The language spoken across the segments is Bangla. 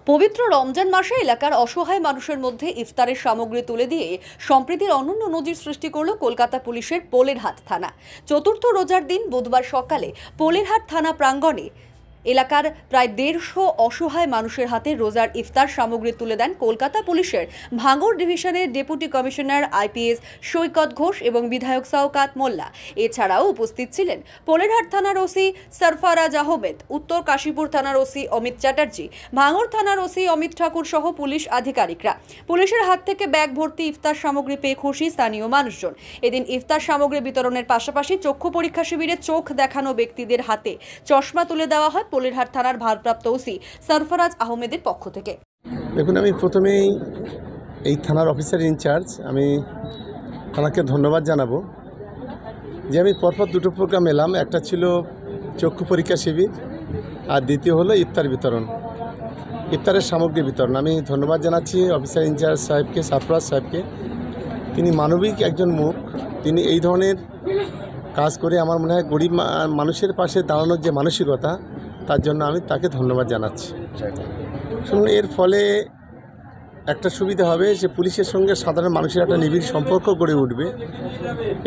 পবিত্র রমজান মাসে এলাকার অসহায় মানুষের মধ্যে ইফতারের সামগ্রী তুলে দিয়ে সম্প্রীতির অনন্য নজির সৃষ্টি করল কলকাতা পুলিশের পোলেরহাট থানা। চতুর্থ রোজার দিন বুধবার সকালে পোলেরহাট থানা প্রাঙ্গণে এলাকার প্রায় 150 অসহায় মানুষের হাতে রোজার ইফতার সামগ্রী তুলে দেন কলকাতা পুলিশের ভাঙড় ডিভিশনের ডেপুটি কমিশনার আইপিএস সৈকত ঘোষ এবং বিধায়ক শওকত মোল্লা। এছাড়াও উপস্থিত ছিলেন পোলেরহাট থানার ওসি সরফরাজ আহমেদ, উত্তর কাশীপুর থানার ওসি অমিত চ্যাটার্জি, ভাঙড় থানার ওসি অমিত ঠাকুর সহ পুলিশ আধিকারিকরা। পুলিশের হাত থেকে ব্যাগ ভর্তি ইফতার সামগ্রী পেয়ে খুশি স্থানীয় মানুষজন। এদিন ইফতার সামগ্রী বিতরণের পাশাপাশি চক্ষু পরীক্ষা শিবিরে চোখ দেখানো ব্যক্তিদের হাতে চশমা তুলে দেওয়া হয় পোলেরহাট থানার ভারপ্রাপ্ত ওসি সরফরাজ আহমেদের পক্ষ থেকে। দেখুন, আমি প্রথমেই এই থানার অফিসার ইনচার্জ আমি থানাকে ধন্যবাদ জানাবো যে আমি পরপর দুটো প্রোগ্রাম এলাম। একটা ছিল চক্ষু পরীক্ষা শিবির আর দ্বিতীয় হলো ইফতার বিতরণ, ইফতারের সামগ্রী বিতরণ। আমি ধন্যবাদ জানাচ্ছি অফিসার ইনচার্জ সাহেবকে, সরফরাজ সাহেবকে। তিনি মানবিক একজন মুখ, তিনি এই ধরনের কাজ করে আমার মনে হয় গরিব মানুষের পাশে দাঁড়ানোর যে মানসিকতা, তার জন্য আমি তাকে ধন্যবাদ জানাচ্ছি। শুনুন, এর ফলে একটা সুবিধা হবে যে পুলিশের সঙ্গে সাধারণ মানুষের একটা নিবিড় সম্পর্ক গড়ে উঠবে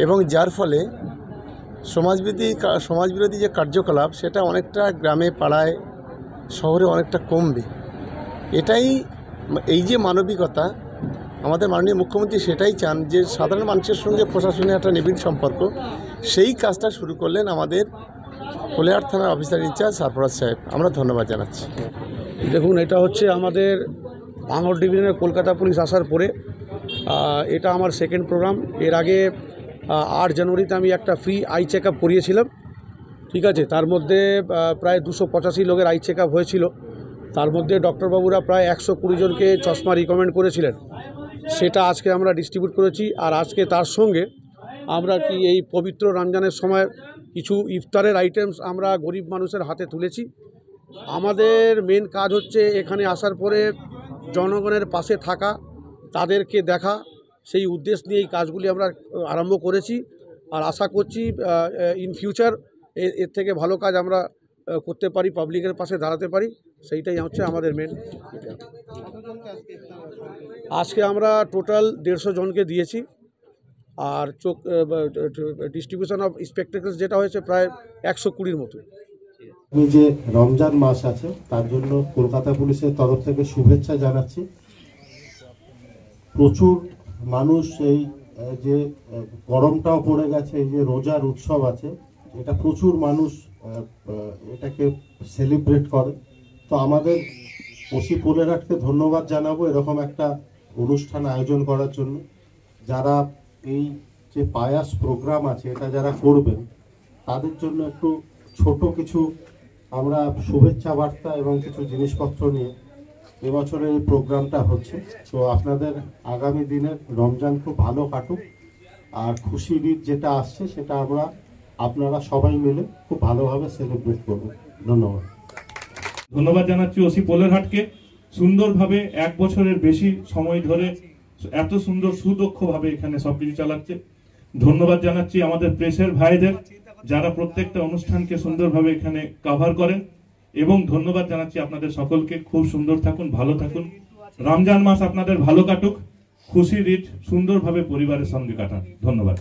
এবং যার ফলে সমাজবিরোধী যে কার্যকলাপ সেটা অনেকটা গ্রামে পাড়ায় শহরে অনেকটা কমবে। এই যে মানবিকতা, আমাদের মাননীয় মুখ্যমন্ত্রী সেটাই চান যে সাধারণ মানুষের সঙ্গে প্রশাসনের একটা নিবিড় সম্পর্ক। সেই কাজটা শুরু করলেন আমাদের পোলেরহাট থানার অফিসার ইনচার্জ সরফরাজ সাহেব। আমরা ধন্যবাদ জানাচ্ছি। দেখুন, এটা হচ্ছে আমাদের ভাঙড় ডিভিশনের কলকাতা পুলিশ আসার পরে এটা আমার সেকেন্ড প্রোগ্রাম। এর আগে 8 জানুয়ারিতে আমি একটা ফ্রি আই চেক আপ করিয়েছিলাম, ঠিক আছে। তার মধ্যে প্রায় 285 লোকের আই চেক আপ হয়েছিল। তার মধ্যে ডক্টরবাবুরা প্রায় 120 জনকে চশমা রিকমেন্ড করেছিলেন। সেটা আজকে আমরা ডিস্ট্রিবিউট করেছি। আর আজকে তার সঙ্গে আমরা এই পবিত্র রমজানের সময় কিছু ইফতারের আইটেমস আমরা গরিব মানুষের হাতে তুলেছি। আমাদের মেন কাজ হচ্ছে এখানে আসার পরে জনগণের পাশে থাকা, তাদেরকে দেখা, সেই উদ্দেশ্য নিয়ে এই কাজগুলি আমরা আরম্ভ করেছি। আর আশা করছি ইন ফিউচার এর থেকে ভালো কাজ আমরা করতে পারি, পাবলিকের পাশে দাঁড়াতে পারি। সেইটাই হচ্ছে আমাদের মেন। আজকে আমরা টোটাল 150 জনকে দিয়েছি। আর ডিস্ট্রিবিউশন অফ স্পেকটেকলস যেটা হয়েছে প্রায় 120-র মতো। আমি যে রমজান মাস আছে তার জন্য কলকাতা পুলিশের তরফ থেকে শুভেচ্ছা জানাচ্ছি। প্রচুর মানুষ এই যে গরমটাও পড়ে গেছে, এই যে রোজার উৎসব আছে, এটা প্রচুর মানুষ এটাকে সেলিব্রেট করে। তো আমাদের ওসি পোলেরহাটকে ধন্যবাদ জানাবো এরকম একটা অনুষ্ঠান আয়োজন করার জন্য। যারা এই যে পায়াস প্রোগ্রাম আছে এটা যারা করবেন তাদের জন্য একটু ছোট কিছু আমরা শুভেচ্ছা বার্তা এবং কিছু জিনিসপত্র নিয়ে এবছরের এই প্রোগ্রামটা হচ্ছে। তো আপনাদের আগামী দিনের রমজান খুব ভালো কাটুক। আর খুশির ঈদ যেটা আসছে সেটা আপনারা সবাই মিলে খুব ভালোভাবে সেলিব্রেট করব। ধন্যবাদ জানাচ্ছি ওসি পোলেরহাটকে। সুন্দরভাবে 1 বছরের বেশি সময় ধরে এত সুন্দর সুদক্ষভাবে এখানে সবকিছু চালাচ্ছে। ধন্যবাদ জানাচ্ছি আমাদের প্রেসের ভাইদের, যারা প্রত্যেকটা অনুষ্ঠানকে সুন্দরভাবে এখানে কভার করেন। এবং ধন্যবাদ জানাচ্ছি আপনাদের সকলকে। খুব সুন্দর থাকুন, ভালো থাকুন। রমজান মাস আপনাদের ভালো কাটুক, খুশির ঈদ সুন্দরভাবে পরিবারের সঙ্গে কাটান। ধন্যবাদ।